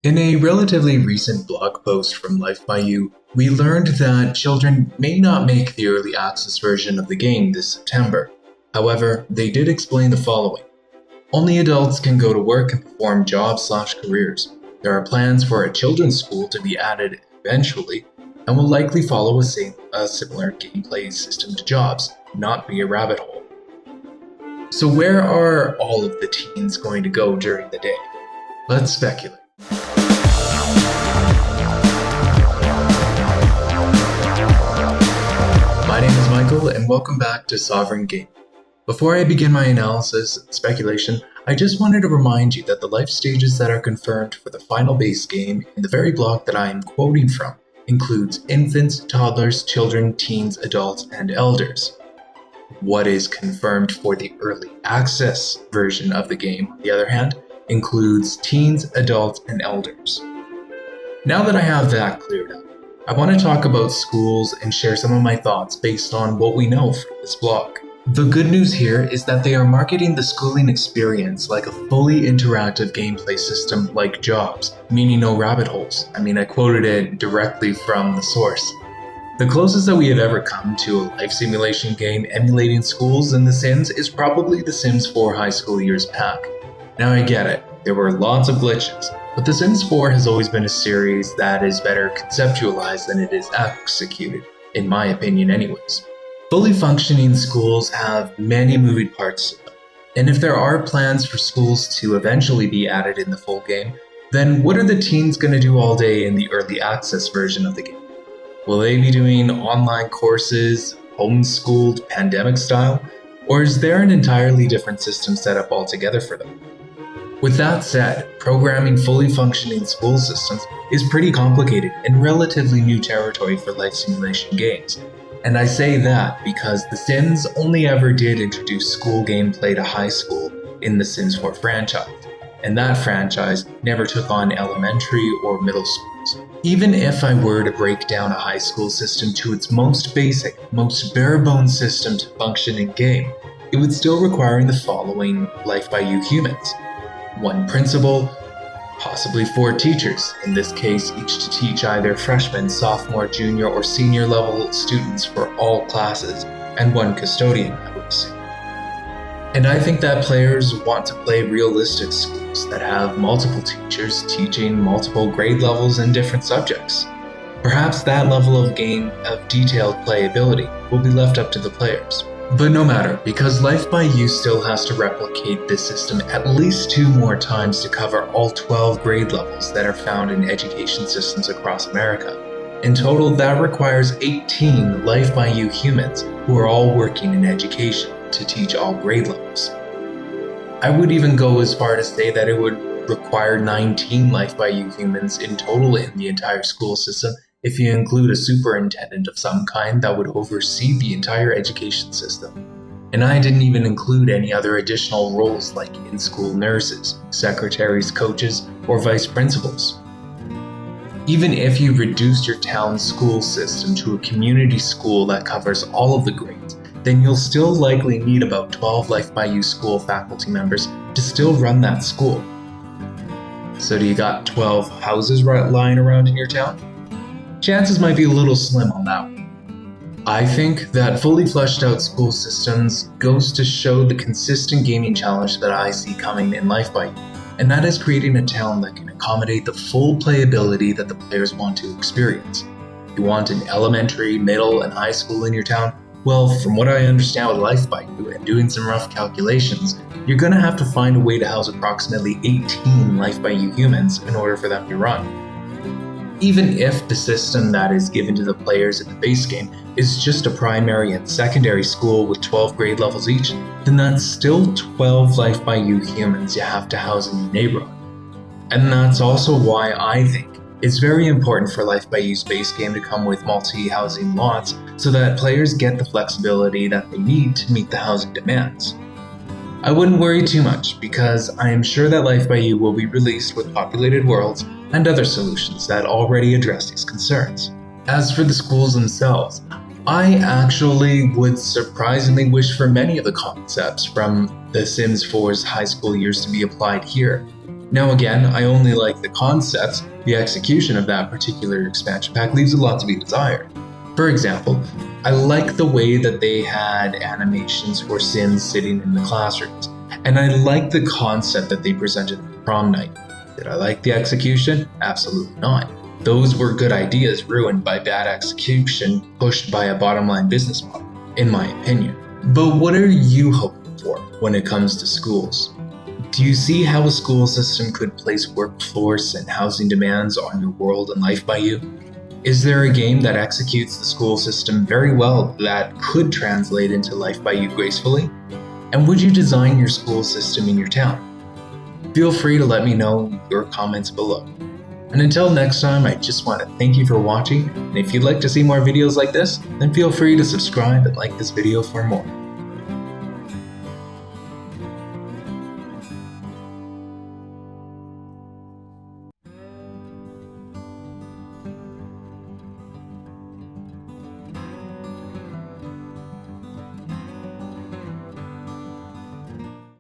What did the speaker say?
In a relatively recent blog post from Life by You, we learned that children may not make the early access version of the game this September. However, they did explain the following. Only adults can go to work and perform jobs/careers. There are plans for a children's school to be added eventually, and will likely follow a similar gameplay system to jobs, not be a rabbit hole. So where are all of the teens going to go during the day? Let's speculate. My name is Michael, and welcome back to Sovereign Game. Before I begin my analysis and speculation, I just wanted to remind you that the life stages that are confirmed for the final base game in the very block that I am quoting from includes infants, toddlers, children, teens, adults, and elders. What is confirmed for the early access version of the game, on the other hand, includes teens, adults, and elders. Now that I have that cleared up, I want to talk about schools and share some of my thoughts based on what we know from this blog. The good news here is that they are marketing the schooling experience like a fully interactive gameplay system like jobs, meaning no rabbit holes. I quoted it directly from the source. The closest that we have ever come to a life simulation game emulating schools in The Sims is probably The Sims 4 High School Years pack. Now I get it, there were lots of glitches, but The Sims 4 has always been a series that is better conceptualized than it is executed, in my opinion anyways. Fully functioning schools have many moving parts to them, and if there are plans for schools to eventually be added in the full game, then what are the teens going to do all day in the early access version of the game? Will they be doing online courses, homeschooled, pandemic style, or is there an entirely different system set up altogether for them? With that said, programming fully functioning school systems is pretty complicated and relatively new territory for life simulation games. And I say that because The Sims only ever did introduce school gameplay to high school in the Sims 4 franchise, and that franchise never took on elementary or middle schools. Even if I were to break down a high school system to its most basic, most bare-bones system to function in game, it would still require the following Life by You humans. 1 principal, possibly 4 teachers, in this case each to teach either freshman, sophomore, junior, or senior level students for all classes, and 1 custodian, I would assume. And I think that players want to play realistic schools that have multiple teachers teaching multiple grade levels in different subjects. Perhaps that level of detailed playability will be left up to the players. But no matter, because Life by You still has to replicate this system at least 2 more times to cover all 12 grade levels that are found in education systems across America. In total, that requires 18 Life by You humans who are all working in education to teach all grade levels. I would even go as far to say that it would require 19 Life by You humans in total in the entire school system if you include a superintendent of some kind that would oversee the entire education system. And I didn't even include any other additional roles like in-school nurses, secretaries, coaches, or vice principals. Even if you reduced your town's school system to a community school that covers all of the grades, then you'll still likely need about 12 Life by You school faculty members to still run that school. So do you got 12 houses lying around in your town? Chances might be a little slim on that one. I think that fully fleshed out school systems goes to show the consistent gaming challenge that I see coming in Life by You, and that is creating a town that can accommodate the full playability that the players want to experience. You want an elementary, middle, and high school in your town? Well, from what I understand with Life by You and doing some rough calculations, you're going to have to find a way to house approximately 18 Life by You humans in order for them to run. Even if the system that is given to the players in the base game is just a primary and secondary school with 12 grade levels each, then that's still 12 Life by You humans you have to house in your neighborhood. And that's also why I think it's very important for Life by You's base game to come with multi-housing lots so that players get the flexibility that they need to meet the housing demands. I wouldn't worry too much because I am sure that Life by You will be released with populated worlds and other solutions that already address these concerns. As for the schools themselves, I actually would surprisingly wish for many of the concepts from The Sims 4's high school years to be applied here. Now again, I only like the concepts. The execution of that particular expansion pack leaves a lot to be desired. For example, I like the way that they had animations for Sims sitting in the classrooms, and I like the concept that they presented in prom night. Did I like the execution? Absolutely not. Those were good ideas ruined by bad execution pushed by a bottom line business model, in my opinion. But what are you hoping for when it comes to schools? Do you see how a school system could place workforce and housing demands on your world and life by you? Is there a game that executes the school system very well that could translate into life by you gracefully? And would you design your school system in your town? Feel free to let me know in your comments below. And until next time, I just want to thank you for watching, and if you'd like to see more videos like this, then feel free to subscribe and like this video for more.